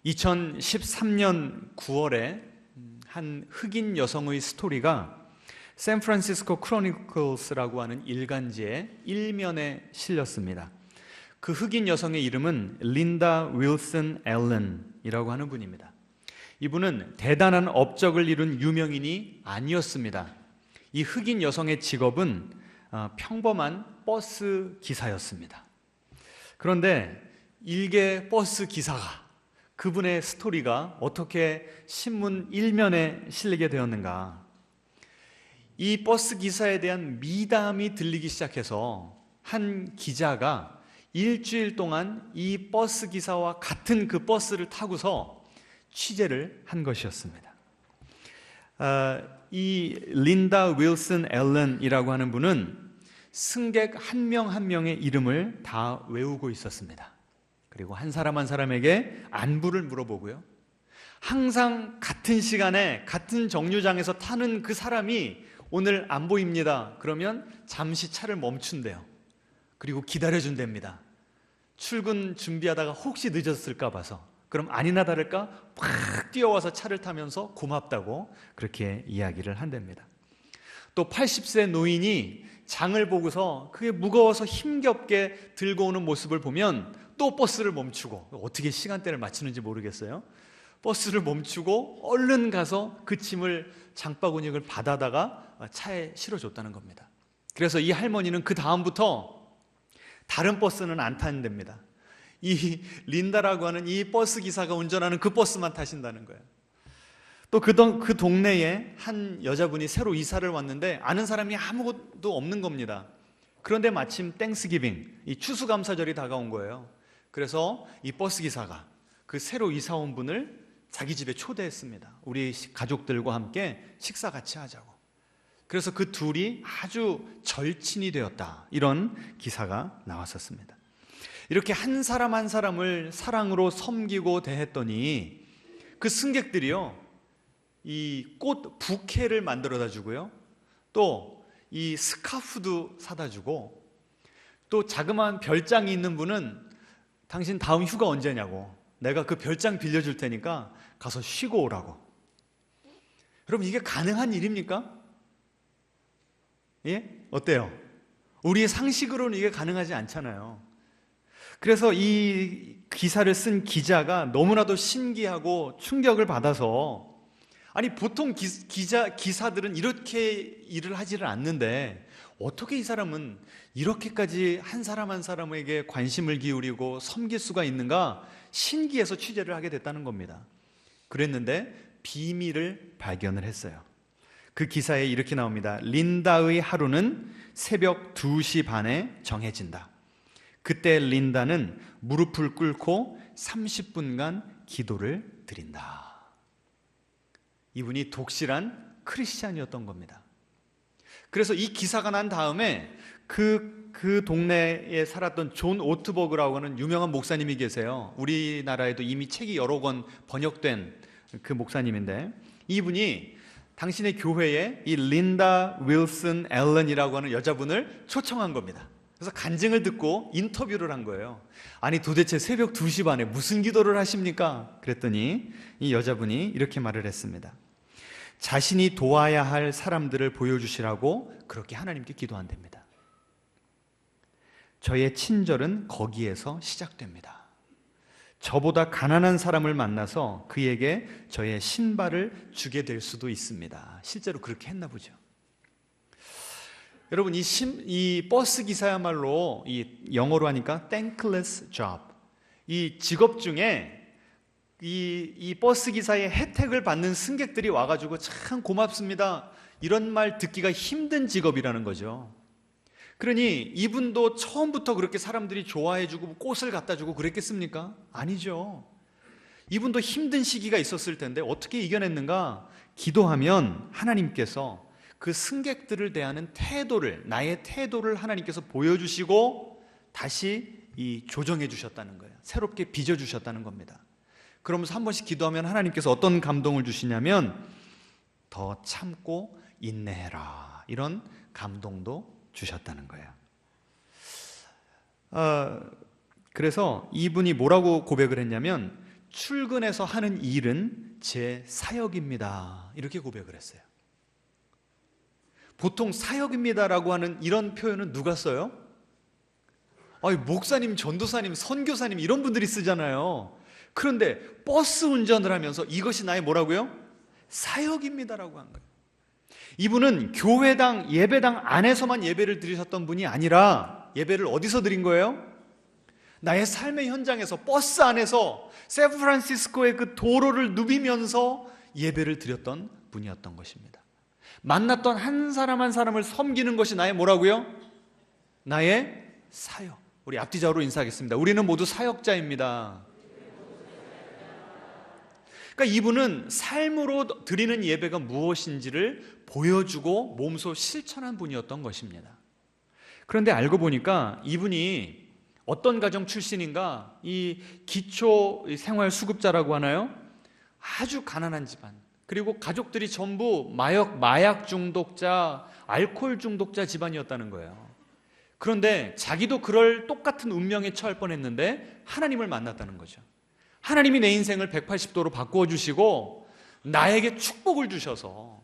2013년 9월에 한 흑인 여성의 스토리가 샌프란시스코 크로니클스라고 하는 일간지의 일면에 실렸습니다. 그 흑인 여성의 이름은 린다 윌슨 앨런이라고 하는 분입니다. 이분은 대단한 업적을 이룬 유명인이 아니었습니다. 이 흑인 여성의 직업은 평범한 버스 기사였습니다. 그런데 일개 버스 기사가, 그분의 스토리가 어떻게 신문 일면에 실리게 되었는가? 이 버스 기사에 대한 미담이 들리기 시작해서 한 기자가 일주일 동안 이 버스 기사와 같은 그 버스를 타고서 취재를 한 것이었습니다. 이 린다 윌슨 앨런이라고 하는 분은 승객 한 명 한 명의 이름을 다 외우고 있었습니다. 그리고 한 사람 한 사람에게 안부를 물어보고요, 항상 같은 시간에 같은 정류장에서 타는 그 사람이 오늘 안 보입니다. 그러면 잠시 차를 멈춘대요. 그리고 기다려준답니다. 출근 준비하다가 혹시 늦었을까 봐서. 그럼 아니나 다를까 팍 뛰어와서 차를 타면서 고맙다고 그렇게 이야기를 한답니다. 또 80세 노인이 장을 보고서 그게 무거워서 힘겹게 들고 오는 모습을 보면 또 버스를 멈추고, 어떻게 시간대를 맞추는지 모르겠어요. 버스를 멈추고 얼른 가서 그 짐을, 장바구니를 받아다가 차에 실어줬다는 겁니다. 그래서 이 할머니는 그 다음부터 다른 버스는 안 타는답니다. 이 린다라고 하는 이 버스 기사가 운전하는 그 버스만 타신다는 거예요. 또 그 동네에 한 여자분이 새로 이사를 왔는데 아는 사람이 아무것도 없는 겁니다. 그런데 마침 땡스기빙, 이 추수감사절이 다가온 거예요. 그래서 이 버스 기사가 그 새로 이사 온 분을 자기 집에 초대했습니다. 우리 가족들과 함께 식사 같이 하자고. 그래서 그 둘이 아주 절친이 되었다, 이런 기사가 나왔었습니다. 이렇게 한 사람 한 사람을 사랑으로 섬기고 대했더니 그 승객들이요, 이 꽃 부케를 만들어다 주고요, 또 이 스카프도 사다 주고, 또 자그마한 별장이 있는 분은 당신 다음 휴가 언제냐고, 내가 그 별장 빌려줄 테니까 가서 쉬고 오라고. 여러분, 이게 가능한 일입니까? 예? 어때요? 우리의 상식으로는 이게 가능하지 않잖아요. 그래서 이 기사를 쓴 기자가 너무나도 신기하고 충격을 받아서, 아니 보통 기사들은 이렇게 일을 하지를 않는데 어떻게 이 사람은 이렇게까지 한 사람 한 사람에게 관심을 기울이고 섬길 수가 있는가, 신기해서 취재를 하게 됐다는 겁니다. 그랬는데 비밀을 발견을 했어요. 그 기사에 이렇게 나옵니다. 린다의 하루는 새벽 2시 반에 정해진다. 그때 린다는 무릎을 꿇고 30분간 기도를 드린다. 이분이 독실한 크리스찬이었던 겁니다. 그래서 이 기사가 난 다음에 그 동네에 살았던 존 오트버그라고 하는 유명한 목사님이 계세요. 우리나라에도 이미 책이 여러 권 번역된 그 목사님인데, 이분이 당신의 교회에 이 린다 윌슨 앨런이라고 하는 여자분을 초청한 겁니다. 그래서 간증을 듣고 인터뷰를 한 거예요. 아니 도대체 새벽 2시 반에 무슨 기도를 하십니까? 그랬더니 이 여자분이 이렇게 말을 했습니다. 자신이 도와야 할 사람들을 보여주시라고 그렇게 하나님께 기도한답니다. 저의 친절은 거기에서 시작됩니다. 저보다 가난한 사람을 만나서 그에게 저의 신발을 주게 될 수도 있습니다. 실제로 그렇게 했나 보죠. 여러분, 이 버스 기사야말로, 이 영어로 하니까 thankless job, 이 직업 중에 이 버스 기사의 혜택을 받는 승객들이 와가지고 참 고맙습니다, 이런 말 듣기가 힘든 직업이라는 거죠. 그러니 이분도 처음부터 그렇게 사람들이 좋아해주고 꽃을 갖다주고 그랬겠습니까? 아니죠. 이분도 힘든 시기가 있었을 텐데 어떻게 이겨냈는가? 기도하면 하나님께서 그 승객들을 대하는 태도를, 나의 태도를 하나님께서 보여주시고 다시 조정해 주셨다는 거예요. 새롭게 빚어주셨다는 겁니다. 그러면서 한 번씩 기도하면 하나님께서 어떤 감동을 주시냐면 더 참고 인내해라, 이런 감동도 주셨다는 거예요. 그래서 이분이 뭐라고 고백을 했냐면, 출근해서 하는 일은 제 사역입니다. 이렇게 고백을 했어요. 보통 사역입니다라고 하는 이런 표현은 누가 써요? 목사님, 전도사님, 선교사님 이런 분들이 쓰잖아요. 그런데 버스 운전을 하면서 이것이 나의 뭐라고요? 사역입니다라고 한 거예요. 이분은 교회당, 예배당 안에서만 예배를 드리셨던 분이 아니라 예배를 어디서 드린 거예요? 나의 삶의 현장에서, 버스 안에서 샌프란시스코의 그 도로를 누비면서 예배를 드렸던 분이었던 것입니다. 만났던 한 사람 한 사람을 섬기는 것이 나의 뭐라고요? 나의 사역. 우리 앞뒤좌우로 인사하겠습니다. 우리는 모두 사역자입니다. 그러니까 이분은 삶으로 드리는 예배가 무엇인지를 보여주고 몸소 실천한 분이었던 것입니다. 그런데 알고 보니까 이분이 어떤 가정 출신인가? 이 기초 생활수급자라고 하나요? 아주 가난한 집안. 그리고 가족들이 전부 마약 중독자, 알코올 중독자 집안이었다는 거예요. 그런데 자기도 그럴 똑같은 운명에 처할 뻔했는데 하나님을 만났다는 거죠. 하나님이 내 인생을 180도로 바꾸어 주시고 나에게 축복을 주셔서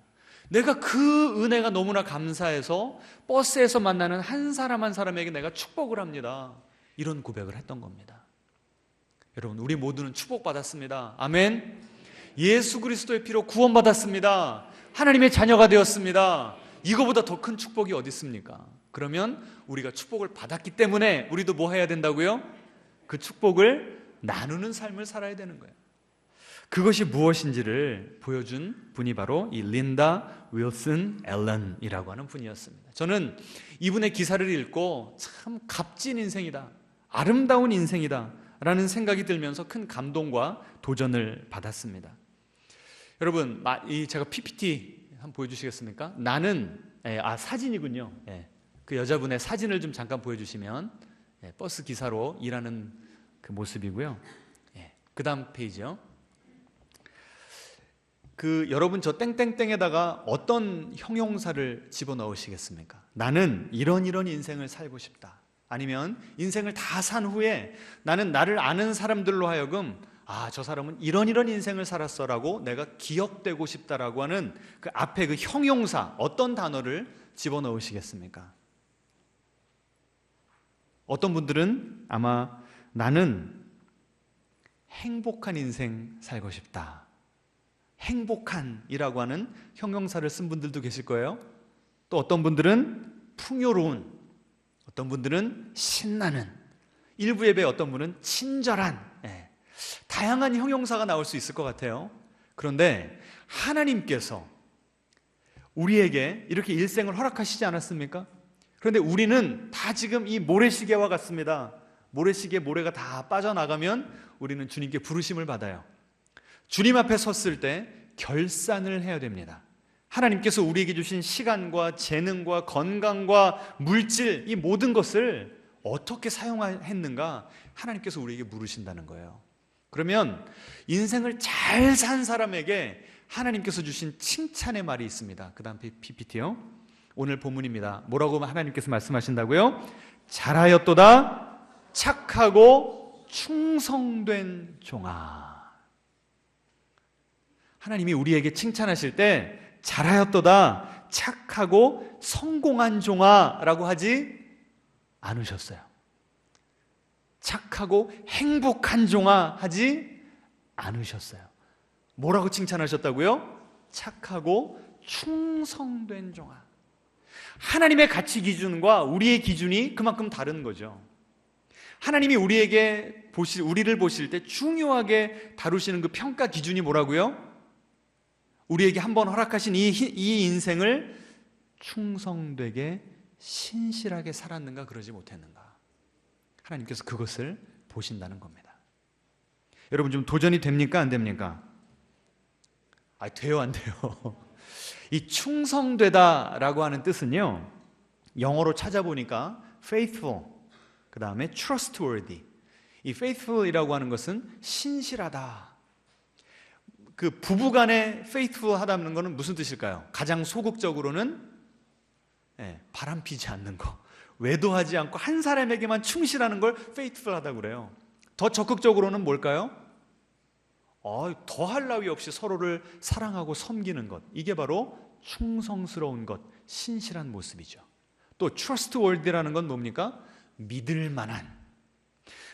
내가 그 은혜가 너무나 감사해서 버스에서 만나는 한 사람 한 사람에게 내가 축복을 합니다. 이런 고백을 했던 겁니다. 여러분, 우리 모두는 축복받았습니다. 아멘. 예수 그리스도의 피로 구원받았습니다. 하나님의 자녀가 되었습니다. 이거보다 더 큰 축복이 어디 있습니까? 그러면 우리가 축복을 받았기 때문에 우리도 뭐 해야 된다고요? 그 축복을 나누는 삶을 살아야 되는 거예요. 그것이 무엇인지를 보여준 분이 바로 이 린다 윌슨 앨런이라고 하는 분이었습니다. 저는 이분의 기사를 읽고 참 값진 인생이다, 아름다운 인생이다 라는 생각이 들면서 큰 감동과 도전을 받았습니다. 여러분, 제가 PPT 한번 보여주시겠습니까? 사진이군요. 그 여자분의 사진을 좀 잠깐 보여주시면, 버스 기사로 일하는 그 모습이고요. 그 다음 페이지요. 여러분, 저 땡땡땡에다가 어떤 형용사를 집어넣으시겠습니까? 나는 이런 인생을 살고 싶다. 아니면 인생을 다 산 후에 나는 나를 아는 사람들로 하여금 저 사람은 이런 인생을 살았어 라고 내가 기억되고 싶다라고 하는 그 앞에 그 형용사, 어떤 단어를 집어넣으시겠습니까? 어떤 분들은 아마 나는 행복한 인생 살고 싶다, 행복한이라고 하는 형용사를 쓴 분들도 계실 거예요. 또 어떤 분들은 풍요로운, 어떤 분들은 신나는, 일부 예배 어떤 분은 친절한, 다양한 형용사가 나올 수 있을 것 같아요. 그런데 하나님께서 우리에게 이렇게 일생을 허락하시지 않았습니까? 그런데 우리는 다 지금 이 모래시계와 같습니다. 모래시계 모래가 다 빠져나가면 우리는 주님께 부르심을 받아요. 주님 앞에 섰을 때 결산을 해야 됩니다. 하나님께서 우리에게 주신 시간과 재능과 건강과 물질, 이 모든 것을 어떻게 사용했는가 하나님께서 우리에게 물으신다는 거예요. 그러면 인생을 잘 산 사람에게 하나님께서 주신 칭찬의 말이 있습니다. 그 다음 PPT요. 오늘 본문입니다. 뭐라고 하나님께서 말씀하신다고요? 잘하였도다 착하고 충성된 종아. 하나님이 우리에게 칭찬하실 때 잘하였도다 착하고 성공한 종아라고 하지 않으셨어요. 착하고 행복한 종아 하지 않으셨어요. 뭐라고 칭찬하셨다고요? 착하고 충성된 종아. 하나님의 가치 기준과 우리의 기준이 그만큼 다른 거죠. 하나님이 우리를 보실 때 중요하게 다루시는 그 평가 기준이 뭐라고요? 우리에게 한번 허락하신 이 인생을 충성되게 신실하게 살았는가 그러지 못했는가. 하나님께서 그것을 보신다는 겁니다. 여러분, 좀 도전이 됩니까? 안 됩니까? 돼요, 안 돼요? 이 충성되다라고 하는 뜻은요, 영어로 찾아보니까 faithful, 그 다음에 trustworthy. 이 faithful이라고 하는 것은 신실하다. 그 부부간에 faithful 하다는 것은 무슨 뜻일까요? 가장 소극적으로는 바람피지 않는 거, 외도하지 않고 한 사람에게만 충실하는 걸 faithful 하다고 그래요. 더 적극적으로는 뭘까요? 더할 나위 없이 서로를 사랑하고 섬기는 것, 이게 바로 충성스러운 것, 신실한 모습이죠. 또 trustworthy라는 건 뭡니까? 믿을 만한.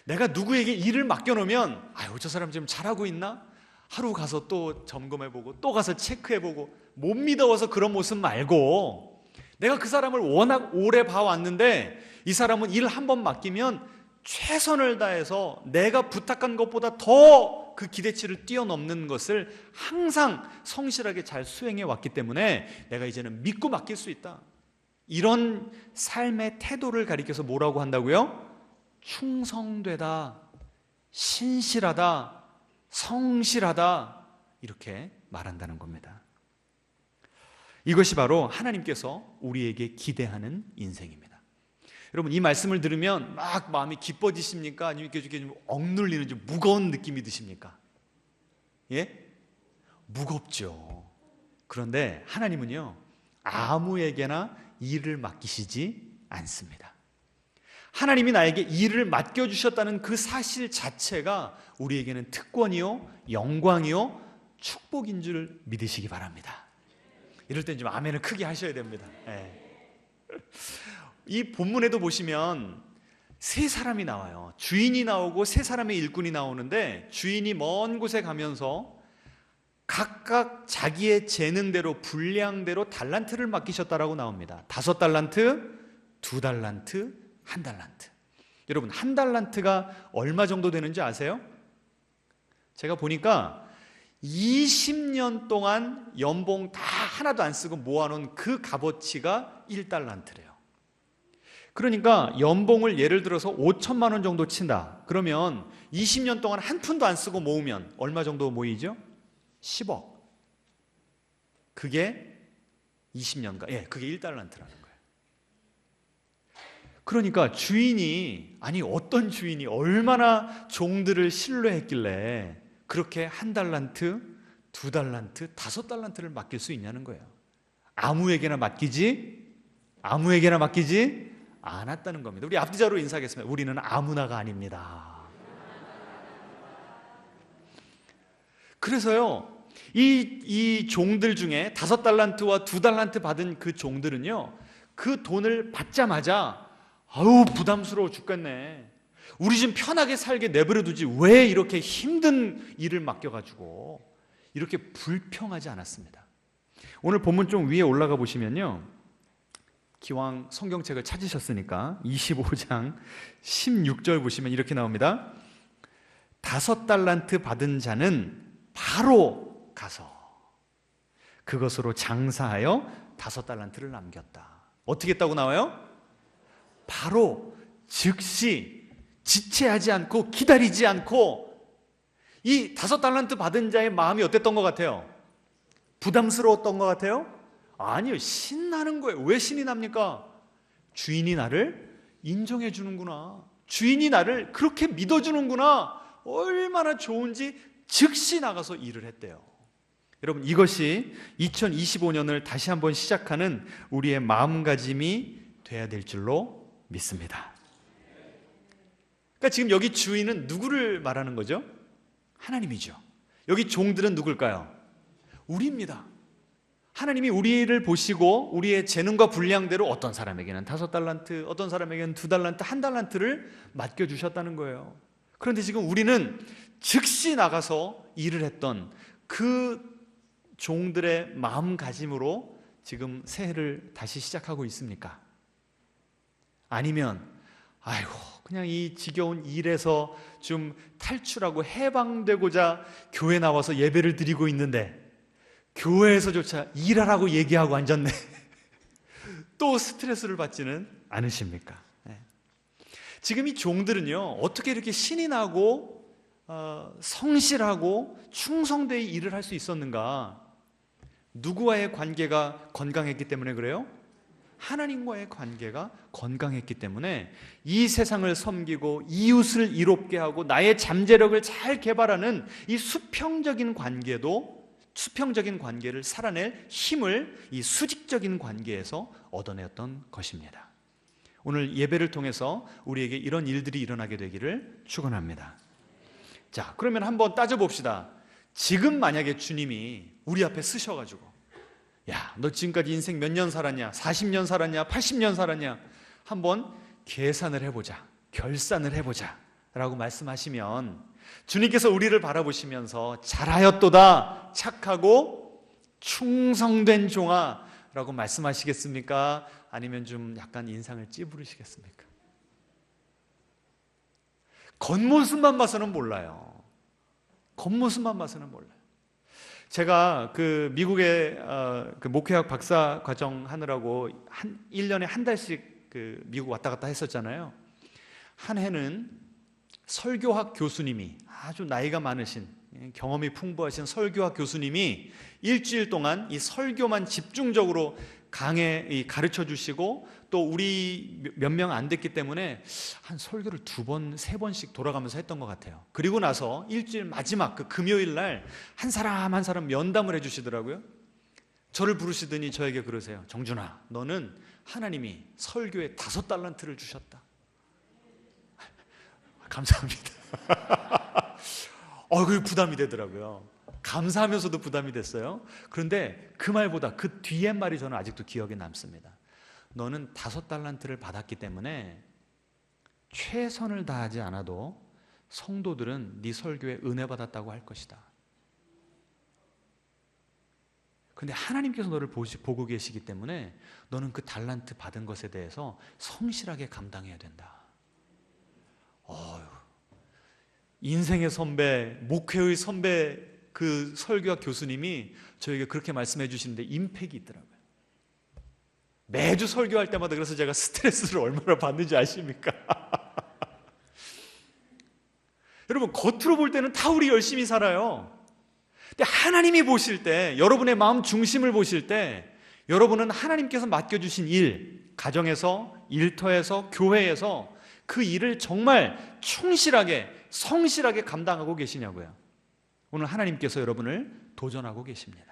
내가 누구에게 일을 맡겨놓으면 저 사람 지금 잘하고 있나? 하루 가서 또 점검해보고 또 가서 체크해보고 못 믿어서 그런 모습 말고, 내가 그 사람을 워낙 오래 봐왔는데 이 사람은 일 한 번 맡기면 최선을 다해서 내가 부탁한 것보다 더 그 기대치를 뛰어넘는 것을 항상 성실하게 잘 수행해 왔기 때문에 내가 이제는 믿고 맡길 수 있다. 이런 삶의 태도를 가리켜서 뭐라고 한다고요? 충성되다, 신실하다, 성실하다, 이렇게 말한다는 겁니다. 이것이 바로 하나님께서 우리에게 기대하는 인생입니다. 여러분, 이 말씀을 들으면 막 마음이 기뻐지십니까? 아니면 이렇게 좀 억눌리는 좀 무거운 느낌이 드십니까? 예? 무겁죠. 그런데 하나님은요, 아무에게나 일을 맡기시지 않습니다. 하나님이 나에게 일을 맡겨주셨다는 그 사실 자체가 우리에게는 특권이요, 영광이요, 축복인 줄 믿으시기 바랍니다. 이럴 땐 좀 아멘을 크게 하셔야 됩니다. 이 본문에도 보시면 세 사람이 나와요. 주인이 나오고 세 사람의 일꾼이 나오는데, 주인이 먼 곳에 가면서 각각 자기의 재능대로, 분량대로 달란트를 맡기셨다라고 나옵니다. 5달란트, 2달란트, 1달란트. 여러분, 1달란트가 얼마 정도 되는지 아세요? 제가 보니까 20년 동안 연봉 다 하나도 안 쓰고 모아놓은 그 값어치가 1달란트래요. 그러니까 연봉을 예를 들어서 5천만 원 정도 친다. 그러면 20년 동안 한 푼도 안 쓰고 모으면 얼마 정도 모이죠? 10억. 그게 20년간, 그게 1달란트라는 거예요. 그러니까 주인이, 어떤 주인이 얼마나 종들을 신뢰했길래 그렇게 1달란트, 2달란트, 5달란트를 맡길 수 있냐는 거예요. 아무에게나 맡기지 않았다는 겁니다. 우리 앞뒤자로 인사하겠습니다. 우리는 아무나가 아닙니다. 그래서요, 이 종들 중에 5달란트와 2달란트 받은 그 종들은요, 그 돈을 받자마자 부담스러워 죽겠네, 우리 좀 편하게 살게 내버려 두지 왜 이렇게 힘든 일을 맡겨가지고, 이렇게 불평하지 않았습니다. 오늘 본문 좀 위에 올라가 보시면요, 기왕 성경책을 찾으셨으니까 25장 16절 보시면 이렇게 나옵니다. 5달란트 받은 자는 바로 가서 그것으로 장사하여 5달란트를 남겼다. 어떻게 했다고 나와요? 바로, 즉시, 지체하지 않고 기다리지 않고. 이 5달란트 받은 자의 마음이 어땠던 것 같아요? 부담스러웠던 것 같아요? 아니요, 신나는 거예요. 왜 신이 납니까? 주인이 나를 인정해 주는구나, 주인이 나를 그렇게 믿어주는구나, 얼마나 좋은지 즉시 나가서 일을 했대요. 여러분, 이것이 2025년을 다시 한번 시작하는 우리의 마음가짐이 돼야 될 줄로 믿습니다. 그러니까 지금 여기 주인은 누구를 말하는 거죠? 하나님이죠. 여기 종들은 누굴까요? 우리입니다. 하나님이 우리를 보시고 우리의 재능과 분량대로 어떤 사람에게는 5달란트, 어떤 사람에게는 2달란트, 1달란트를 맡겨주셨다는 거예요. 그런데 지금 우리는 즉시 나가서 일을 했던 그 종들의 마음가짐으로 지금 새해를 다시 시작하고 있습니까? 아니면 그냥 이 지겨운 일에서 좀 탈출하고 해방되고자 교회 나와서 예배를 드리고 있는데 교회에서조차 일하라고 얘기하고 앉았네. 또 스트레스를 받지는 않으십니까? 지금 이 종들은요, 어떻게 이렇게 신이 나고 성실하고 충성되이 일을 할 수 있었는가? 누구와의 관계가 건강했기 때문에 그래요? 하나님과의 관계가 건강했기 때문에 이 세상을 섬기고 이웃을 이롭게 하고 나의 잠재력을 잘 개발하는 이 수평적인 관계를 살아낼 힘을 이 수직적인 관계에서 얻어내었던 것입니다. 오늘 예배를 통해서 우리에게 이런 일들이 일어나게 되기를 축원합니다. 자, 그러면 한번 따져봅시다. 지금 만약에 주님이 우리 앞에 쓰셔가지고 야, 너 지금까지 인생 몇 년 살았냐? 40년 살았냐? 80년 살았냐? 한번 계산을 해보자, 결산을 해보자 라고 말씀하시면 주님께서 우리를 바라보시면서 잘하였도다, 착하고 충성된 종아 라고 말씀하시겠습니까? 아니면 좀 약간 인상을 찌푸리시겠습니까? 겉모습만 봐서는 몰라요. 겉모습만 봐서는 몰라요. 제가 그 미국의 그 목회학 박사 과정 하느라고 1년에 한 달씩 그 미국 왔다 갔다 했었잖아요. 한 해는 설교학 교수님이, 아주 나이가 많으신, 경험이 풍부하신 설교학 교수님이 일주일 동안 이 설교만 집중적으로 가르쳐 주시고, 또 우리 몇 명 안 됐기 때문에 한 설교를 2번, 3번씩 돌아가면서 했던 것 같아요. 그리고 나서 일주일 마지막 그 금요일 날 한 사람 한 사람 면담을 해주시더라고요. 저를 부르시더니 저에게 그러세요. 정준아, 너는 하나님이 설교에 5달란트를 주셨다. 감사합니다. 그게 부담이 되더라고요. 감사하면서도 부담이 됐어요. 그런데 그 말보다 그 뒤에 말이 저는 아직도 기억에 남습니다. 너는 5달란트를 받았기 때문에 최선을 다하지 않아도 성도들은 네 설교에 은혜 받았다고 할 것이다. 그런데 하나님께서 너를 보고 계시기 때문에 너는 그 달란트 받은 것에 대해서 성실하게 감당해야 된다. 인생의 선배, 목회의 선배, 그 설교학 교수님이 저에게 그렇게 말씀해 주시는데 임팩이 있더라고요. 매주 설교할 때마다 그래서 제가 스트레스를 얼마나 받는지 아십니까? 여러분, 겉으로 볼 때는 다 우리 열심히 살아요. 근데 하나님이 보실 때, 여러분의 마음 중심을 보실 때, 여러분은 하나님께서 맡겨주신 일, 가정에서, 일터에서, 교회에서 그 일을 정말 충실하게, 성실하게 감당하고 계시냐고요. 오늘 하나님께서 여러분을 도전하고 계십니다.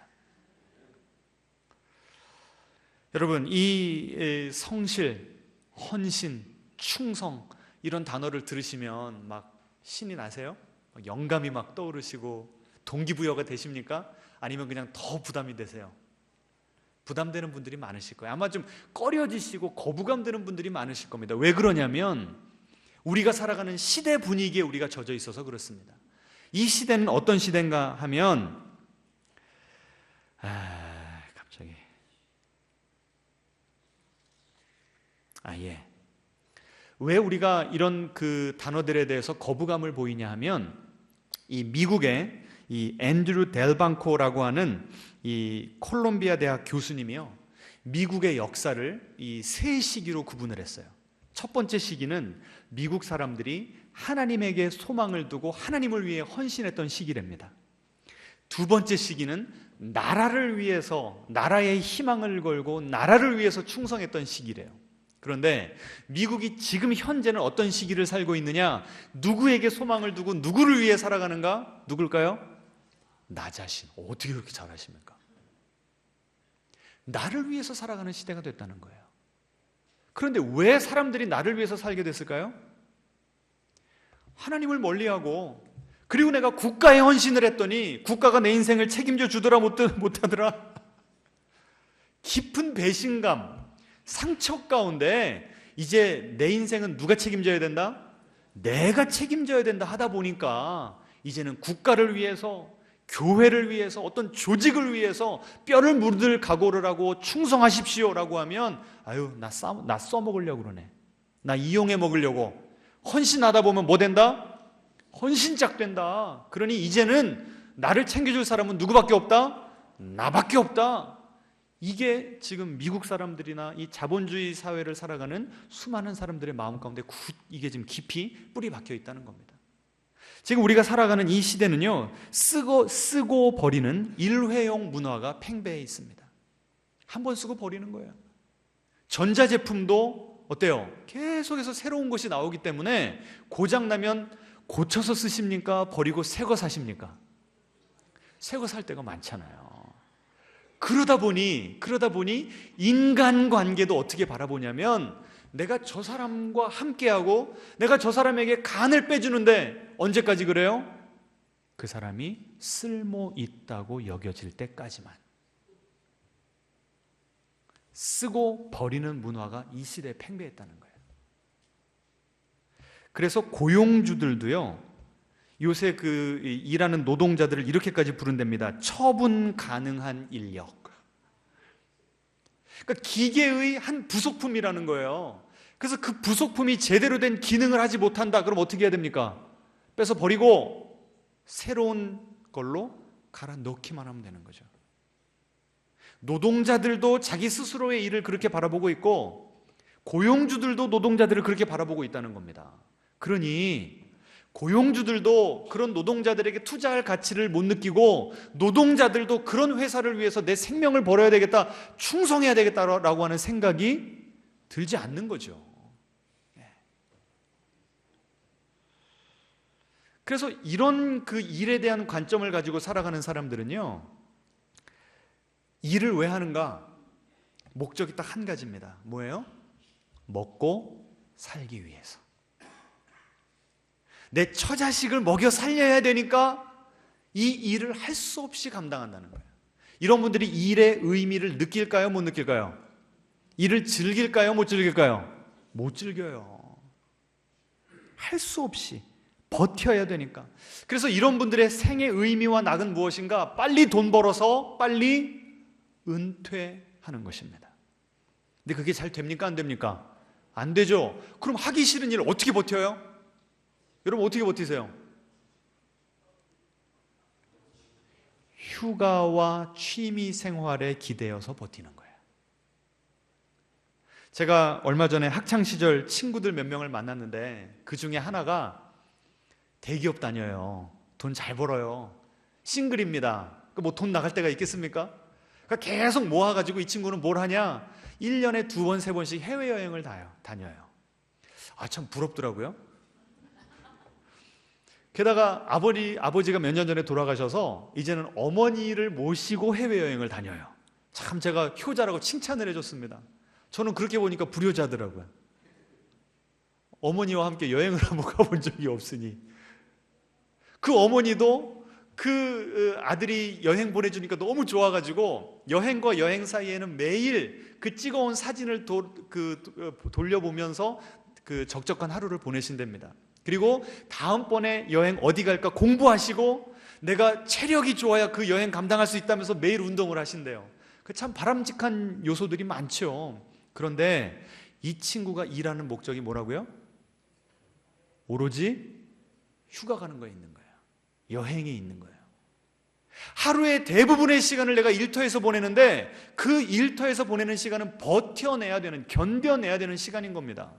여러분, 이 성실, 헌신, 충성 이런 단어를 들으시면 막 신이 나세요? 영감이 막 떠오르시고 동기부여가 되십니까? 아니면 그냥 더 부담이 되세요? 부담되는 분들이 많으실 거예요. 아마 좀 꺼려지시고 거부감 드는 분들이 많으실 겁니다. 왜 그러냐면 우리가 살아가는 시대 분위기에 우리가 젖어 있어서 그렇습니다. 이 시대는 어떤 시대인가 하면 왜 우리가 이런 그 단어들에 대해서 거부감을 보이냐 하면 이 미국의 이 앤드류 델방코라고 하는 이 콜롬비아 대학 교수님이요, 미국의 역사를 이 3시기로 구분을 했어요. 첫 번째 시기는 미국 사람들이 하나님에게 소망을 두고 하나님을 위해 헌신했던 시기랍니다. 두 번째 시기는 나라를 위해서, 나라의 희망을 걸고 나라를 위해서 충성했던 시기래요. 그런데 미국이 지금 현재는 어떤 시기를 살고 있느냐? 누구에게 소망을 두고 누구를 위해 살아가는가? 누굴까요? 나 자신. 어떻게 그렇게 잘하십니까? 나를 위해서 살아가는 시대가 됐다는 거예요. 그런데 왜 사람들이 나를 위해서 살게 됐을까요? 하나님을 멀리하고, 그리고 내가 국가에 헌신을 했더니 국가가 내 인생을 책임져 주더라 못하더라. 깊은 배신감, 상처 가운데 이제 내 인생은 누가 책임져야 된다? 내가 책임져야 된다 하다 보니까 이제는 국가를 위해서, 교회를 위해서, 어떤 조직을 위해서 뼈를 묻을 각오를 하고 충성하십시오라고 하면 나 써먹으려고 그러네, 나 이용해 먹으려고, 헌신하다 보면 뭐 된다? 헌신짝 된다. 그러니 이제는 나를 챙겨줄 사람은 누구밖에 없다? 나밖에 없다. 이게 지금 미국 사람들이나 이 자본주의 사회를 살아가는 수많은 사람들의 마음 가운데 이게 지금 깊이 뿌리 박혀 있다는 겁니다. 지금 우리가 살아가는 이 시대는요, 쓰고 버리는 일회용 문화가 팽배해 있습니다. 한 번 쓰고 버리는 거예요. 전자제품도 어때요? 계속해서 새로운 것이 나오기 때문에 고장나면 고쳐서 쓰십니까? 버리고 새 거 사십니까? 새 거 살 때가 많잖아요. 그러다 보니 인간관계도 어떻게 바라보냐면, 내가 저 사람과 함께하고 내가 저 사람에게 간을 빼주는데 언제까지 그래요? 그 사람이 쓸모 있다고 여겨질 때까지만. 쓰고 버리는 문화가 이 시대에 팽배했다는 거예요. 그래서 고용주들도요, 요새 그 일하는 노동자들을 이렇게까지 부른답니다. 처분 가능한 인력. 그러니까 기계의 한 부속품이라는 거예요. 그래서 그 부속품이 제대로 된 기능을 하지 못한다. 그럼 어떻게 해야 됩니까? 빼서 버리고 새로운 걸로 갈아 넣기만 하면 되는 거죠. 노동자들도 자기 스스로의 일을 그렇게 바라보고 있고, 고용주들도 노동자들을 그렇게 바라보고 있다는 겁니다. 그러니 고용주들도 그런 노동자들에게 투자할 가치를 못 느끼고, 노동자들도 그런 회사를 위해서 내 생명을 버려야 되겠다, 충성해야 되겠다라고 하는 생각이 들지 않는 거죠. 그래서 이런 그 일에 대한 관점을 가지고 살아가는 사람들은요, 일을 왜 하는가? 목적이 딱 한 가지입니다. 뭐예요? 먹고 살기 위해서. 내 처자식을 먹여 살려야 되니까 이 일을 할 수 없이 감당한다는 거예요. 이런 분들이 일의 의미를 느낄까요? 못 느낄까요? 일을 즐길까요? 못 즐길까요? 못 즐겨요. 할 수 없이 버텨야 되니까. 그래서 이런 분들의 생의 의미와 낙은 무엇인가? 빨리 돈 벌어서 빨리 은퇴하는 것입니다. 근데 그게 잘 됩니까? 안 됩니까? 안 되죠. 그럼 하기 싫은 일을 어떻게 버텨요? 여러분 어떻게 버티세요? 휴가와 취미 생활에 기대어서 버티는 거예요. 제가 얼마 전에 학창시절 친구들 몇 명을 만났는데, 그 중에 하나가 대기업 다녀요. 돈 잘 벌어요. 싱글입니다. 뭐 돈 나갈 때가 있겠습니까? 그러니까 계속 모아가지고 이 친구는 뭘 하냐? 1년에 2번, 3번씩 해외여행을 다녀요. 참 부럽더라고요. 게다가 아버지가 몇 년 전에 돌아가셔서 이제는 어머니를 모시고 해외여행을 다녀요. 참 제가 효자라고 칭찬을 해줬습니다. 저는 그렇게 보니까 불효자더라고요. 어머니와 함께 여행을 한번 가본 적이 없으니. 그 어머니도 그 아들이 여행 보내주니까 너무 좋아가지고 여행과 여행 사이에는 매일 그 찍어온 사진을 돌려보면서 그 적적한 하루를 보내신답니다. 그리고 다음번에 여행 어디 갈까 공부하시고, 내가 체력이 좋아야 그 여행 감당할 수 있다면서 매일 운동을 하신대요. 그 참 바람직한 요소들이 많죠. 그런데 이 친구가 일하는 목적이 뭐라고요? 오로지 휴가 가는 거에 있는 거예요. 여행에 있는 거예요. 하루의 대부분의 시간을 내가 일터에서 보내는데, 그 일터에서 보내는 시간은 버텨내야 되는, 견뎌내야 되는 시간인 겁니다.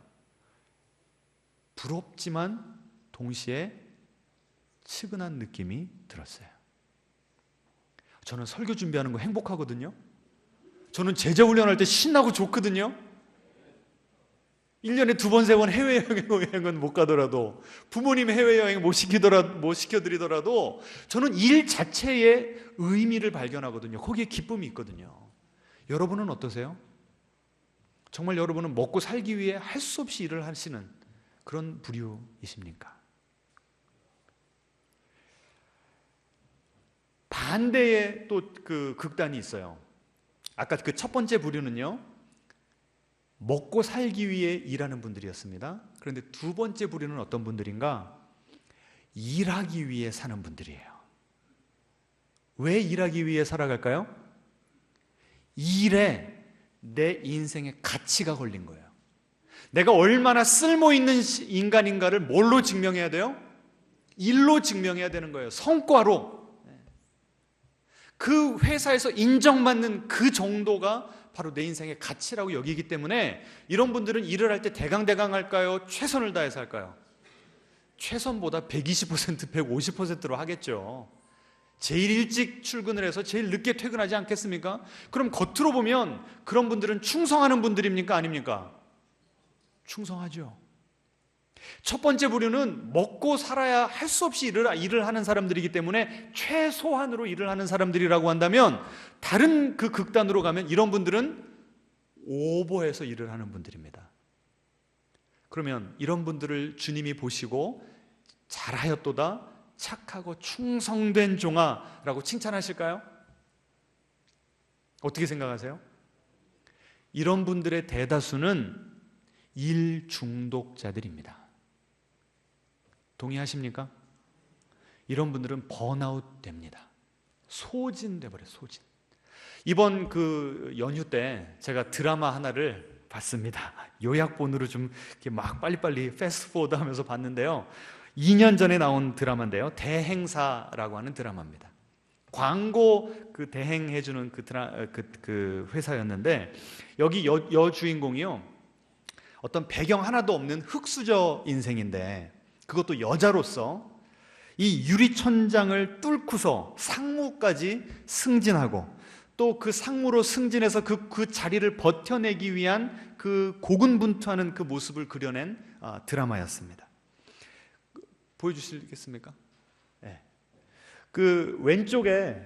부럽지만 동시에 측은한 느낌이 들었어요. 저는 설교 준비하는 거 행복하거든요. 저는 제자 훈련할 때 신나고 좋거든요. 1년에 2번, 3번 해외여행은 못 가더라도, 부모님 해외여행 못 시켜드리더라도 저는 일 자체에 의미를 발견하거든요. 거기에 기쁨이 있거든요. 여러분은 어떠세요? 정말 여러분은 먹고 살기 위해 할 수 없이 일을 하시는 그런 부류이십니까? 반대의 또 그 극단이 있어요. 아까 그 첫 번째 부류는요, 먹고 살기 위해 일하는 분들이었습니다. 그런데 두 번째 부류는 어떤 분들인가? 일하기 위해 사는 분들이에요. 왜 일하기 위해 살아갈까요? 일에 내 인생의 가치가 걸린 거예요. 내가 얼마나 쓸모있는 인간인가를 뭘로 증명해야 돼요? 일로 증명해야 되는 거예요. 성과로. 그 회사에서 인정받는 그 정도가 바로 내 인생의 가치라고 여기기 때문에, 이런 분들은 일을 할 때 대강대강 할까요? 최선을 다해서 할까요? 최선보다 120%, 150%로 하겠죠. 제일 일찍 출근을 해서 제일 늦게 퇴근하지 않겠습니까? 그럼 겉으로 보면 그런 분들은 충성하는 분들입니까? 아닙니까? 충성하죠. 첫 번째 부류는 먹고 살아야 할 수 없이 일을 하는 사람들이기 때문에 최소한으로 일을 하는 사람들이라고 한다면, 다른 그 극단으로 가면 이런 분들은 오버해서 일을 하는 분들입니다. 그러면 이런 분들을 주님이 보시고 잘하였도다, 착하고 충성된 종아라고 칭찬하실까요? 어떻게 생각하세요? 이런 분들의 대다수는 일 중독자들입니다. 동의하십니까? 이런 분들은 번아웃 됩니다. 소진돼 버려요. 소진. 이번 그 연휴 때 제가 드라마 하나를 봤습니다. 요약본으로 좀 이렇게 막 빨리빨리 패스트포워드 하면서 봤는데요. 2년 전에 나온 드라마인데요. 대행사라고 하는 드라마입니다. 광고 그 대행해주는 그 회사였는데, 여기 여주인공이요, 어떤 배경 하나도 없는 흙수저 인생인데, 그것도 여자로서 이 유리천장을 뚫고서 상무까지 승진하고, 또 그 상무로 승진해서 그 자리를 버텨내기 위한 그 고군분투하는 그 모습을 그려낸 드라마였습니다. 보여주시겠습니까? 네. 그 왼쪽에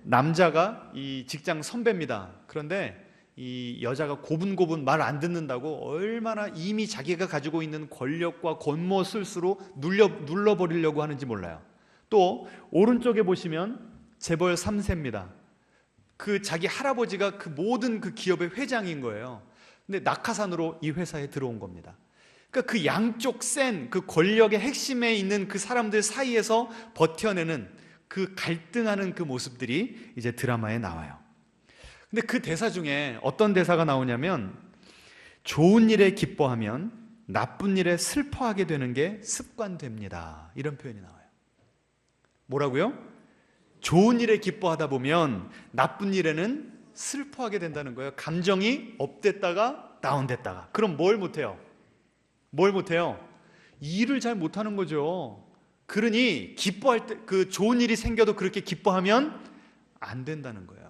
남자가 이 직장 선배입니다. 그런데 이 여자가 고분고분 말 안 듣는다고 얼마나 이미 자기가 가지고 있는 권력과 권모술수로 눌러버리려고 하는지 몰라요. 또 오른쪽에 보시면 재벌 3세입니다. 그 자기 할아버지가 그 모든 그 기업의 회장인 거예요. 근데 낙하산으로 이 회사에 들어온 겁니다. 그러니까 그 양쪽 센 그 권력의 핵심에 있는 그 사람들 사이에서 버텨내는 그 갈등하는 그 모습들이 이제 드라마에 나와요. 근데 그 대사 중에 어떤 대사가 나오냐면, 좋은 일에 기뻐하면 나쁜 일에 슬퍼하게 되는 게 습관됩니다. 이런 표현이 나와요. 뭐라고요? 좋은 일에 기뻐하다 보면 나쁜 일에는 슬퍼하게 된다는 거예요. 감정이 업됐다가 다운됐다가. 그럼 뭘 못해요? 뭘 못해요? 일을 잘 못하는 거죠. 그러니 기뻐할 때, 그 좋은 일이 생겨도 그렇게 기뻐하면 안 된다는 거예요.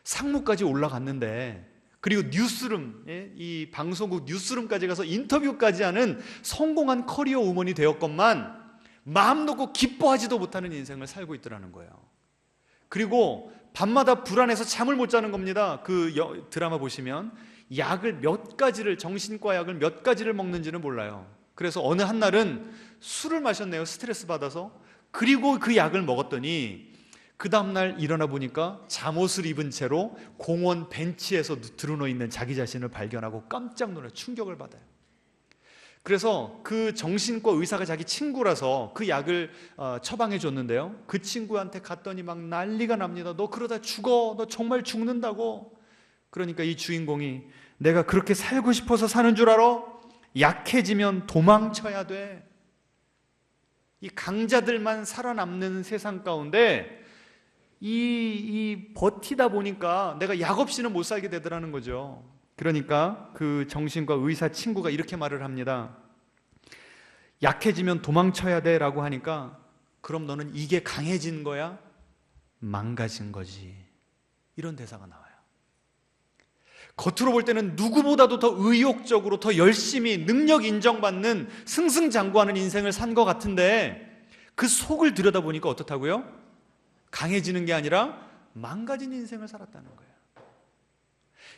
상무까지 올라갔는데, 그리고 뉴스룸, 이 방송국 뉴스룸까지 가서 인터뷰까지 하는 성공한 커리어 우먼이 되었건만 마음 놓고 기뻐하지도 못하는 인생을 살고 있더라는 거예요. 그리고 밤마다 불안해서 잠을 못 자는 겁니다. 그 드라마 보시면 약을 몇 가지를, 정신과 약을 몇 가지를 먹는지는 몰라요. 그래서 어느 한 날은 술을 마셨네요. 스트레스 받아서. 그리고 그 약을 먹었더니 그 다음날 일어나 보니까 잠옷을 입은 채로 공원 벤치에서 드러누워 있는 자기 자신을 발견하고 깜짝 놀라 충격을 받아요. 그래서 그 정신과 의사가 자기 친구라서 그 약을 처방해 줬는데요, 그 친구한테 갔더니 막 난리가 납니다. 너 그러다 죽어. 너 정말 죽는다고. 그러니까 이 주인공이, 내가 그렇게 살고 싶어서 사는 줄 알아? 약해지면 도망쳐야 돼. 이 강자들만 살아남는 세상 가운데 이 버티다 보니까 내가 약 없이는 못 살게 되더라는 거죠. 그러니까 그 정신과 의사 친구가 이렇게 말을 합니다. 약해지면 도망쳐야 돼 라고 하니까, 그럼 너는 이게 강해진 거야? 망가진 거지. 이런 대사가 나와요. 겉으로 볼 때는 누구보다도 더 의욕적으로, 더 열심히 능력 인정받는 승승장구하는 인생을 산 것 같은데, 그 속을 들여다보니까 어떻다고요? 강해지는 게 아니라 망가진 인생을 살았다는 거예요.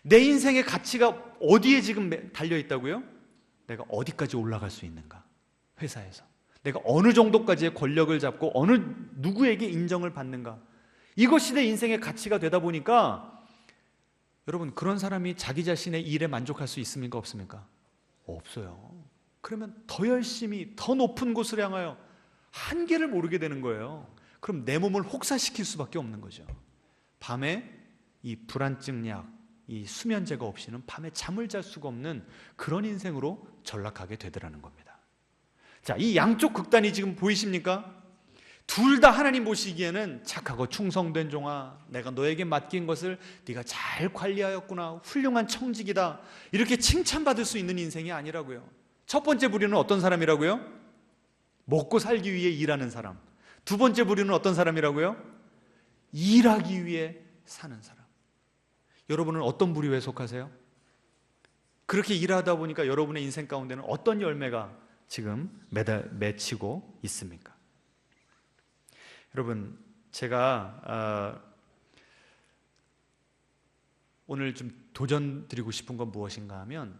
내 인생의 가치가 어디에 지금 달려있다고요? 내가 어디까지 올라갈 수 있는가? 회사에서 내가 어느 정도까지의 권력을 잡고 어느 누구에게 인정을 받는가? 이것이 내 인생의 가치가 되다 보니까, 여러분, 그런 사람이 자기 자신의 일에 만족할 수 있습니까? 없습니까? 없어요. 그러면 더 열심히 더 높은 곳을 향하여 한계를 모르게 되는 거예요. 그럼 내 몸을 혹사시킬 수밖에 없는 거죠. 밤에 이 불안증 약, 이 수면제가 없이는 밤에 잠을 잘 수가 없는 그런 인생으로 전락하게 되더라는 겁니다. 자, 이 양쪽 극단이 지금 보이십니까? 둘 다 하나님 보시기에는 착하고 충성된 종아, 내가 너에게 맡긴 것을 네가 잘 관리하였구나, 훌륭한 청직이다, 이렇게 칭찬받을 수 있는 인생이 아니라고요. 첫 번째 부류는 어떤 사람이라고요? 먹고 살기 위해 일하는 사람. 두 번째 부류는 어떤 사람이라고요? 일하기 위해 사는 사람. 여러분은 어떤 부류에 속하세요? 그렇게 일하다 보니까 여러분의 인생 가운데는 어떤 열매가 지금 맺히고 있습니까? 여러분, 제가 오늘 좀 도전 드리고 싶은 건 무엇인가 하면,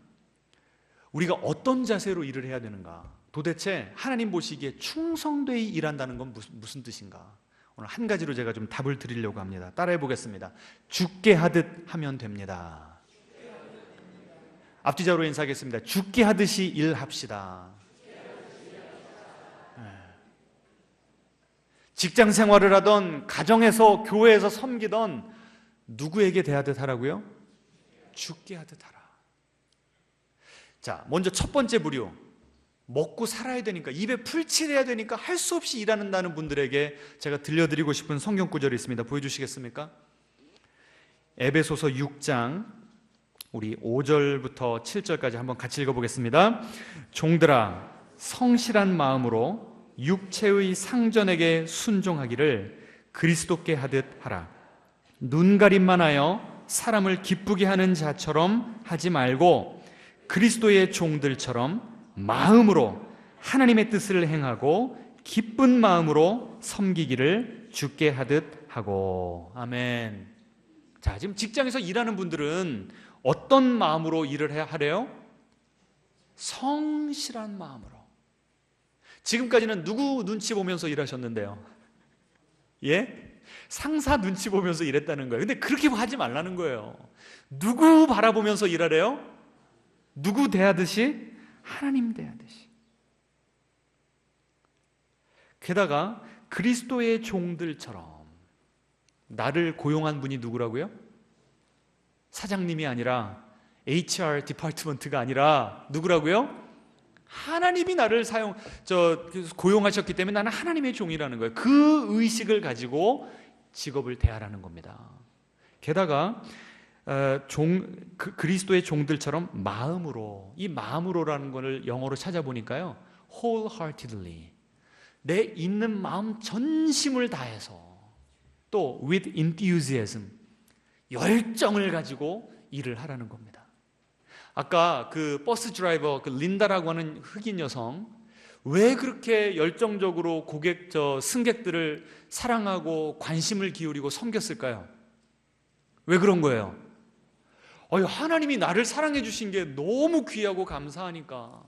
우리가 어떤 자세로 일을 해야 되는가, 도대체 하나님 보시기에 충성되이 일한다는 건 무슨 뜻인가? 오늘 한 가지로 제가 좀 답을 드리려고 합니다. 따라해 보겠습니다. 죽게 하듯 하면 됩니다. 앞뒤자로 인사하겠습니다. 죽게 하듯이 일합시다. 직장 생활을 하던, 가정에서, 교회에서 섬기던 누구에게 대하듯 하라고요? 죽게 하듯 하라. 자, 먼저 첫 번째 부류, 먹고 살아야 되니까, 입에 풀칠해야 되니까 할 수 없이 일하는다는 분들에게 제가 들려드리고 싶은 성경 구절이 있습니다. 보여주시겠습니까? 에베소서 6장 우리 5절부터 7절까지 한번 같이 읽어보겠습니다. 종들아, 성실한 마음으로 육체의 상전에게 순종하기를 그리스도께 하듯 하라. 눈가림만 하여 사람을 기쁘게 하는 자처럼 하지 말고 그리스도의 종들처럼 마음으로 하나님의 뜻을 행하고 기쁜 마음으로 섬기기를 주께 하듯 하고. 아멘. 자, 지금 직장에서 일하는 분들은 어떤 마음으로 일을 해야 하래요? 성실한 마음으로. 지금까지는 누구 눈치 보면서 일하셨는데요? 예? 상사 눈치 보면서 일했다는 거예요. 근데 그렇게 하지 말라는 거예요. 누구 바라보면서 일하래요? 누구 대하듯이? 하나님 대하듯이. 게다가 그리스도의 종들처럼. 나를 고용한 분이 누구라고요? 사장님이 아니라 HR 디파트먼트가 아니라 누구라고요? 하나님이 나를 고용하셨기 때문에 나는 하나님의 종이라는 거예요. 그 의식을 가지고 직업을 대하라는 겁니다. 게다가 그리스도의 종들처럼 마음으로, 이 마음으로라는 것을 영어로 찾아보니까요, wholeheartedly, 내 있는 마음 전심을 다해서, 또 with enthusiasm, 열정을 가지고 일을 하라는 겁니다. 아까 그 버스 드라이버, 그 린다라고 하는 흑인 여성, 왜 그렇게 열정적으로 승객들을 사랑하고 관심을 기울이고 섬겼을까요? 왜 그런 거예요? 하나님이 나를 사랑해 주신 게 너무 귀하고 감사하니까.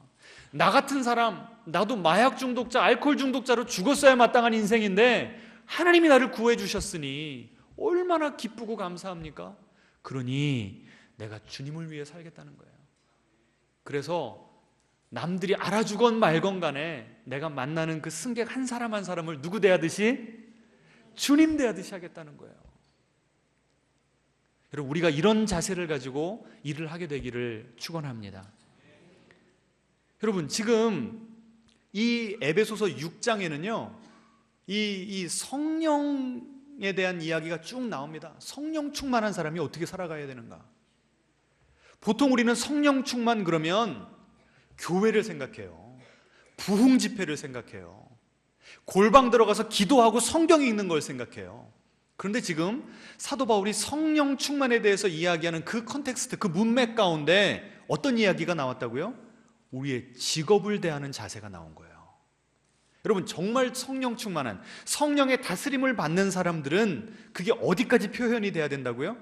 나 같은 사람, 나도 마약 중독자, 알코올 중독자로 죽었어야 마땅한 인생인데 하나님이 나를 구해 주셨으니 얼마나 기쁘고 감사합니까? 그러니 내가 주님을 위해 살겠다는 거예요. 그래서 남들이 알아주건 말건 간에 내가 만나는 그 승객 한 사람 한 사람을 누구 대하듯이? 주님 대하듯이 하겠다는 거예요. 여러분, 우리가 이런 자세를 가지고 일을 하게 되기를 축원합니다. 여러분, 지금 이 에베소서 6장에는요 이 성령에 대한 이야기가 쭉 나옵니다. 성령 충만한 사람이 어떻게 살아가야 되는가? 보통 우리는 성령 충만 그러면 교회를 생각해요. 부흥 집회를 생각해요. 골방 들어가서 기도하고 성경 읽는 걸 생각해요. 그런데 지금 사도 바울이 성령 충만에 대해서 이야기하는 그 컨텍스트, 그 문맥 가운데 어떤 이야기가 나왔다고요? 우리의 직업을 대하는 자세가 나온 거예요. 여러분, 정말 성령 충만한, 성령의 다스림을 받는 사람들은 그게 어디까지 표현이 돼야 된다고요?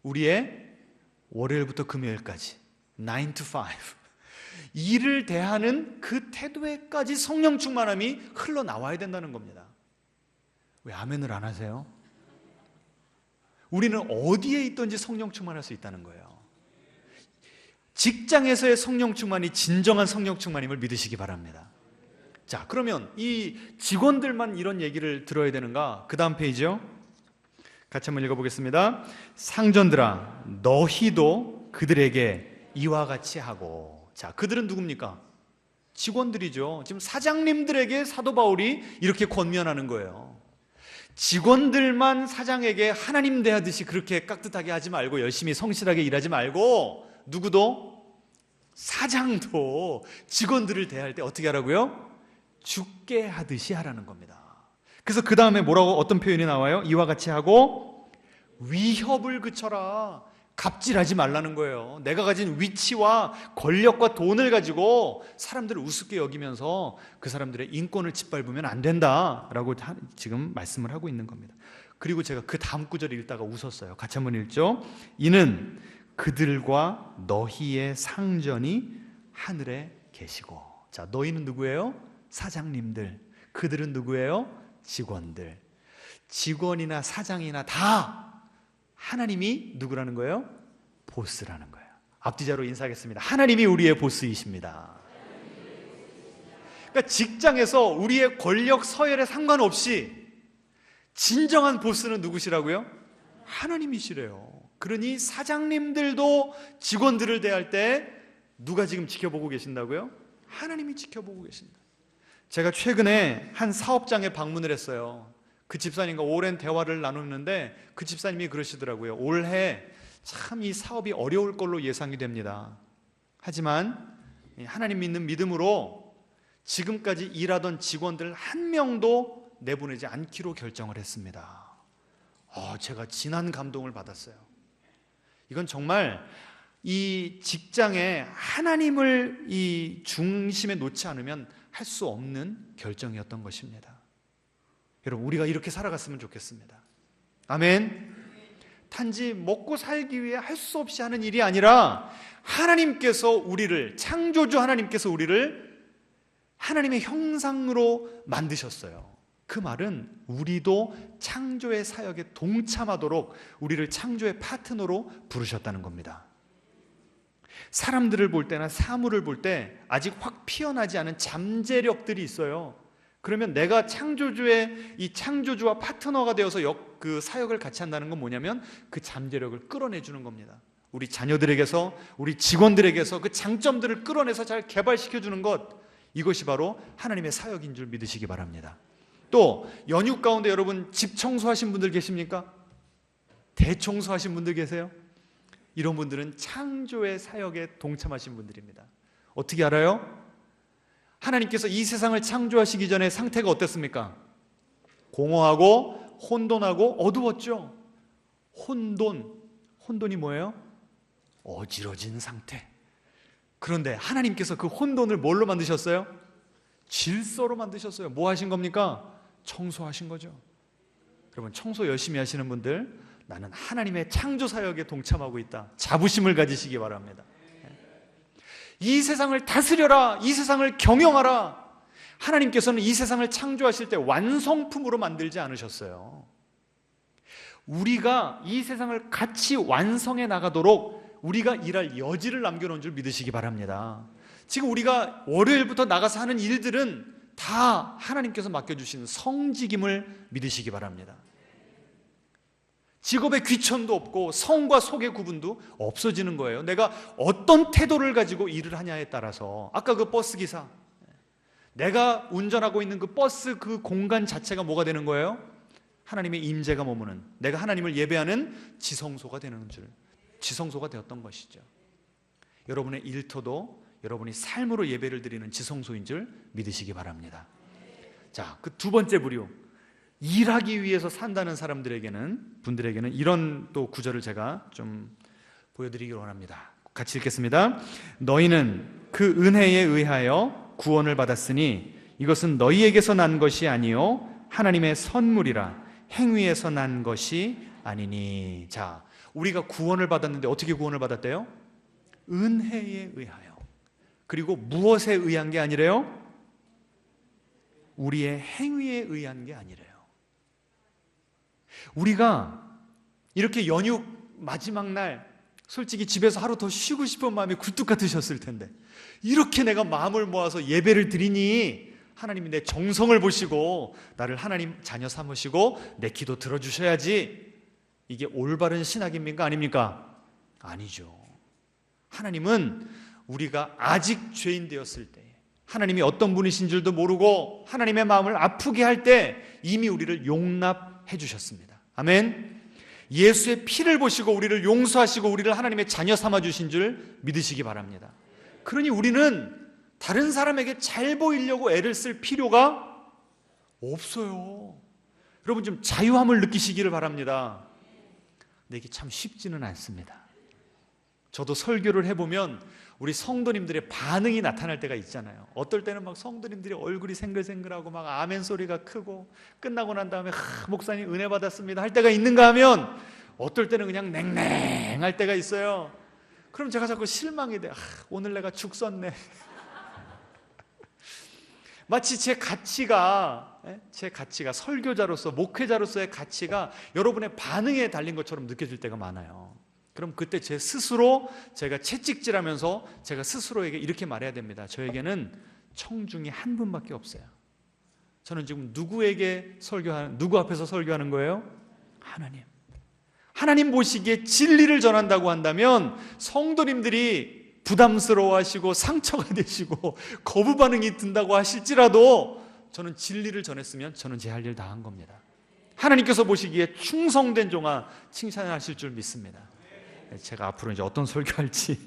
우리의 월요일부터 금요일까지 9 to 5 일을 대하는 그 태도에까지 성령 충만함이 흘러나와야 된다는 겁니다. 왜 아멘을 안 하세요? 우리는 어디에 있든지 성령 충만할 수 있다는 거예요. 직장에서의 성령 충만이 진정한 성령 충만임을 믿으시기 바랍니다. 자, 그러면 이 직원들만 이런 얘기를 들어야 되는가? 그 다음 페이지요. 같이 한번 읽어보겠습니다. 상전들아, 너희도 그들에게 이와 같이 하고. 자, 그들은 누굽니까? 직원들이죠. 지금 사장님들에게 사도 바울이 이렇게 권면하는 거예요. 직원들만 사장에게 하나님 대하듯이 그렇게 깍듯하게 하지 말고 열심히 성실하게 일하지 말고, 누구도? 사장도 직원들을 대할 때 어떻게 하라고요? 죽게 하듯이 하라는 겁니다. 그래서 그 다음에 뭐라고, 어떤 표현이 나와요? 이와 같이 하고 위협을 그쳐라. 갑질하지 말라는 거예요. 내가 가진 위치와 권력과 돈을 가지고 사람들을 우습게 여기면서 그 사람들의 인권을 짓밟으면 안 된다라고 지금 말씀을 하고 있는 겁니다. 그리고 제가 그 다음 구절을 읽다가 웃었어요. 같이 한번 읽죠. 이는 그들과 너희의 상전이 하늘에 계시고. 자, 너희는 누구예요? 사장님들. 그들은 누구예요? 직원들. 직원이나 사장이나 다 하나님이 누구라는 거예요? 보스라는 거예요. 앞뒤자로 인사하겠습니다. 하나님이 우리의 보스이십니다. 그러니까 직장에서 우리의 권력 서열에 상관없이 진정한 보스는 누구시라고요? 하나님이시래요. 그러니 사장님들도 직원들을 대할 때 누가 지금 지켜보고 계신다고요? 하나님이 지켜보고 계신다. 제가 최근에 한 사업장에 방문을 했어요. 그 집사님과 오랜 대화를 나눴는데 그 집사님이 그러시더라고요. 올해 참 이 사업이 어려울 걸로 예상이 됩니다. 하지만 하나님 믿는 믿음으로 지금까지 일하던 직원들 한 명도 내보내지 않기로 결정을 했습니다. 제가 진한 감동을 받았어요. 이건 정말 이 직장에 하나님을 이 중심에 놓지 않으면 할 수 없는 결정이었던 것입니다. 여러분, 우리가 이렇게 살아갔으면 좋겠습니다. 아멘. 단지 먹고 살기 위해 할 수 없이 하는 일이 아니라 하나님께서 우리를, 창조주 하나님께서 우리를 하나님의 형상으로 만드셨어요. 그 말은 우리도 창조의 사역에 동참하도록 우리를 창조의 파트너로 부르셨다는 겁니다. 사람들을 볼 때나 사물을 볼 때 아직 확 피어나지 않은 잠재력들이 있어요. 그러면 내가 창조주의 이 창조주와 파트너가 되어서 그 사역을 같이 한다는 건 뭐냐면 그 잠재력을 끌어내주는 겁니다. 우리 자녀들에게서, 우리 직원들에게서 그 장점들을 끌어내서 잘 개발시켜주는 것, 이것이 바로 하나님의 사역인 줄 믿으시기 바랍니다. 또 연휴 가운데 여러분 집 청소하신 분들 계십니까? 대청소하신 분들 계세요? 이런 분들은 창조의 사역에 동참하신 분들입니다. 어떻게 알아요? 하나님께서 이 세상을 창조하시기 전에 상태가 어땠습니까? 공허하고 혼돈하고 어두웠죠. 혼돈이 뭐예요? 어지러진 상태. 그런데 하나님께서 그 혼돈을 뭘로 만드셨어요? 질서로 만드셨어요. 뭐 하신 겁니까? 청소하신 거죠. 여러분, 청소 열심히 하시는 분들, 나는 하나님의 창조 사역에 동참하고 있다, 자부심을 가지시기 바랍니다. 이 세상을 다스려라, 이 세상을 경영하라. 하나님께서는 이 세상을 창조하실 때 완성품으로 만들지 않으셨어요. 우리가 이 세상을 같이 완성해 나가도록 우리가 일할 여지를 남겨놓은 줄 믿으시기 바랍니다. 지금 우리가 월요일부터 나가서 하는 일들은 다 하나님께서 맡겨주신 성직임을 믿으시기 바랍니다. 직업의 귀천도 없고 성과 속의 구분도 없어지는 거예요. 내가 어떤 태도를 가지고 일을 하냐에 따라서, 아까 그 버스 기사, 내가 운전하고 있는 그 버스 그 공간 자체가 뭐가 되는 거예요? 하나님의 임재가 머무는, 내가 하나님을 예배하는 지성소가 되는 줄, 지성소가 되었던 것이죠. 여러분의 일터도 여러분이 삶으로 예배를 드리는 지성소인 줄 믿으시기 바랍니다. 자, 그 두 번째 부류, 일하기 위해서 산다는 분들에게는 이런 또 구절을 제가 좀 보여드리기 원합니다. 같이 읽겠습니다. 너희는 그 은혜에 의하여 구원을 받았으니 이것은 너희에게서 난 것이 아니요 하나님의 선물이라, 행위에서 난 것이 아니니. 자, 우리가 구원을 받았는데 어떻게 구원을 받았대요? 은혜에 의하여. 그리고 무엇에 의한 게 아니래요? 우리의 행위에 의한 게 아니래요. 우리가 이렇게 연휴 마지막 날 솔직히 집에서 하루 더 쉬고 싶은 마음이 굴뚝 같으셨을 텐데, 이렇게 내가 마음을 모아서 예배를 드리니 하나님이 내 정성을 보시고 나를 하나님 자녀 삼으시고 내 기도 들어주셔야지. 이게 올바른 신학입니까? 아닙니까? 아니죠. 하나님은 우리가 아직 죄인 되었을 때, 하나님이 어떤 분이신 줄도 모르고 하나님의 마음을 아프게 할 때 이미 우리를 용납해 주셨습니다. 아멘. 예수의 피를 보시고 우리를 용서하시고 우리를 하나님의 자녀 삼아주신 줄 믿으시기 바랍니다. 그러니 우리는 다른 사람에게 잘 보이려고 애를 쓸 필요가 없어요. 여러분 좀 자유함을 느끼시기를 바랍니다. 근데 이게 참 쉽지는 않습니다. 저도 설교를 해보면 우리 성도님들의 반응이 나타날 때가 있잖아요. 어떨 때는 막 성도님들이 얼굴이 생글생글하고 막 아멘 소리가 크고, 끝나고 난 다음에 목사님 은혜 받았습니다 할 때가 있는가 하면 어떨 때는 그냥 냉랭할 때가 있어요. 그럼 제가 자꾸 실망이 돼. 오늘 내가 죽 썼네. 마치 제 가치가 설교자로서, 목회자로서의 가치가 여러분의 반응에 달린 것처럼 느껴질 때가 많아요. 그럼 그때 제 스스로 제가 채찍질하면서 제가 스스로에게 이렇게 말해야 됩니다. 저에게는 청중이 한 분밖에 없어요. 저는 지금 누구 앞에서 설교하는 거예요? 하나님. 하나님 보시기에 진리를 전한다고 한다면 성도님들이 부담스러워하시고 상처가 되시고 거부 반응이 든다고 하실지라도 저는 진리를 전했으면 저는 제 할 일 다 한 겁니다. 하나님께서 보시기에 충성된 종아 칭찬하실 줄 믿습니다. 제가 앞으로 이제 어떤 설교할지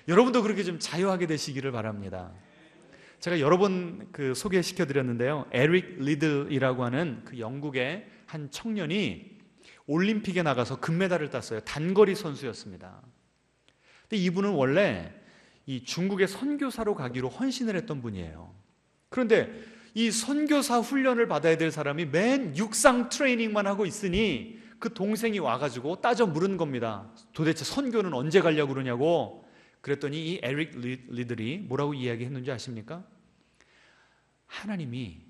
여러분도 그렇게 좀 자유하게 되시기를 바랍니다. 제가 여러 번 소개시켜 드렸는데요, 에릭 리들이라고 하는 그 영국의 한 청년이 올림픽에 나가서 금메달을 땄어요. 단거리 선수였습니다. 근데 이분은 원래 이 중국의 선교사로 가기로 헌신을 했던 분이에요. 그런데 이 선교사 훈련을 받아야 될 사람이 맨 육상 트레이닝만 하고 있으니 그 동생이 와가지고 따져 물은 겁니다. 도대체 선교는 언제 가려고 그러냐고. 그랬더니 이 에릭 리들이 뭐라고 이야기했는지 아십니까? 하나님이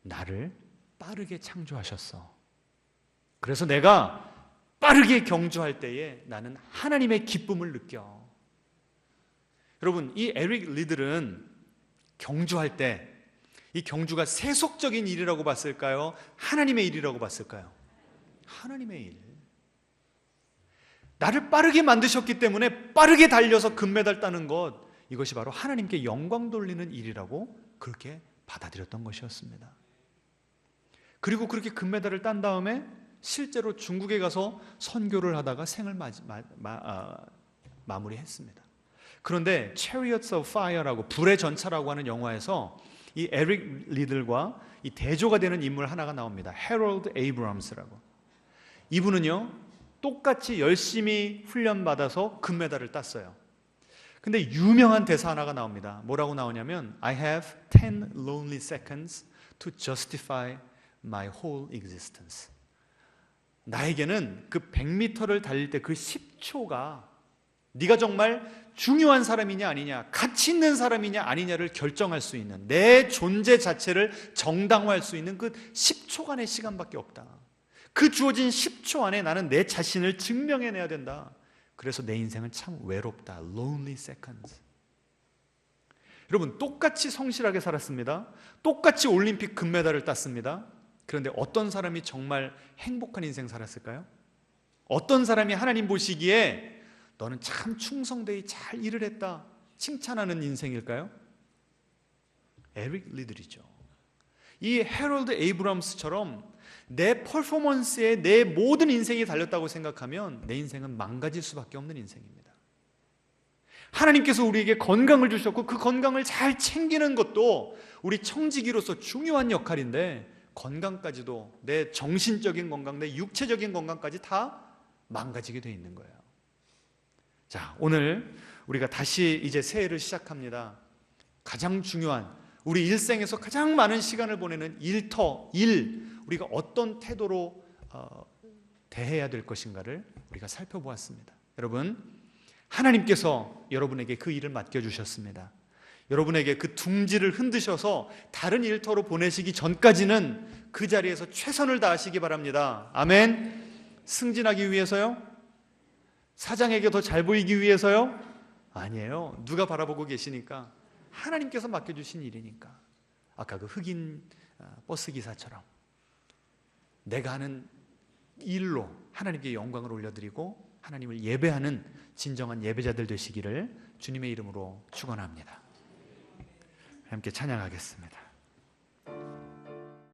나를 빠르게 창조하셨어. 그래서 내가 빠르게 경주할 때에 나는 하나님의 기쁨을 느껴. 여러분, 이 에릭 리들은 경주할 때 이 경주가 세속적인 일이라고 봤을까요? 하나님의 일이라고 봤을까요? 하나님의 일. 나를 빠르게 만드셨기 때문에 빠르게 달려서 금메달 따는 것, 이것이 바로 하나님께 영광 돌리는 일이라고 그렇게 받아들였던 것이었습니다. 그리고 그렇게 금메달을 딴 다음에 실제로 중국에 가서 선교를 하다가 생을 마무리했습니다. 그런데 Chariots of Fire라고, 불의 전차라고 하는 영화에서 이 에릭 리들과 이 대조가 되는 인물 하나가 나옵니다. 해럴드 에이브럼스라고. 이분은요, 똑같이 열심히 훈련받아서 금메달을 땄어요. 근데 유명한 대사 하나가 나옵니다. 뭐라고 나오냐면 I have 10 lonely seconds to justify my whole existence. 나에게는 그 100m를 달릴 때 그 10초가 네가 정말 중요한 사람이냐 아니냐, 가치 있는 사람이냐 아니냐를 결정할 수 있는, 내 존재 자체를 정당화할 수 있는 그 10초간의 시간밖에 없다. 그 주어진 10초 안에 나는 내 자신을 증명해내야 된다. 그래서 내 인생은 참 외롭다. Lonely seconds. 여러분, 똑같이 성실하게 살았습니다. 똑같이 올림픽 금메달을 땄습니다. 그런데 어떤 사람이 정말 행복한 인생 살았을까요? 어떤 사람이 하나님 보시기에 너는 참 충성되이 잘 일을 했다 칭찬하는 인생일까요? 에릭 리들이죠. 이 해럴드 에이브럼스처럼 내 퍼포먼스에 내 모든 인생이 달렸다고 생각하면 내 인생은 망가질 수밖에 없는 인생입니다. 하나님께서 우리에게 건강을 주셨고 그 건강을 잘 챙기는 것도 우리 청지기로서 중요한 역할인데, 건강까지도, 내 정신적인 건강, 내 육체적인 건강까지 다 망가지게 돼 있는 거예요. 자, 오늘 우리가 다시 이제 새해를 시작합니다. 가장 중요한, 우리 일생에서 가장 많은 시간을 보내는 일터, 우리가 어떤 태도로 대해야 될 것인가를 우리가 살펴보았습니다. 여러분, 하나님께서 여러분에게 그 일을 맡겨주셨습니다. 여러분에게 그 둥지를 흔드셔서 다른 일터로 보내시기 전까지는 그 자리에서 최선을 다하시기 바랍니다. 아멘. 승진하기 위해서요? 사장에게 더 잘 보이기 위해서요? 아니에요. 누가 바라보고 계시니까? 하나님께서 맡겨주신 일이니까. 아까 그 흑인 버스기사처럼 내가 하는 일로 하나님께 영광을 올려드리고 하나님을 예배하는 진정한 예배자들 되시기를 주님의 이름으로 축원합니다. 함께 찬양하겠습니다.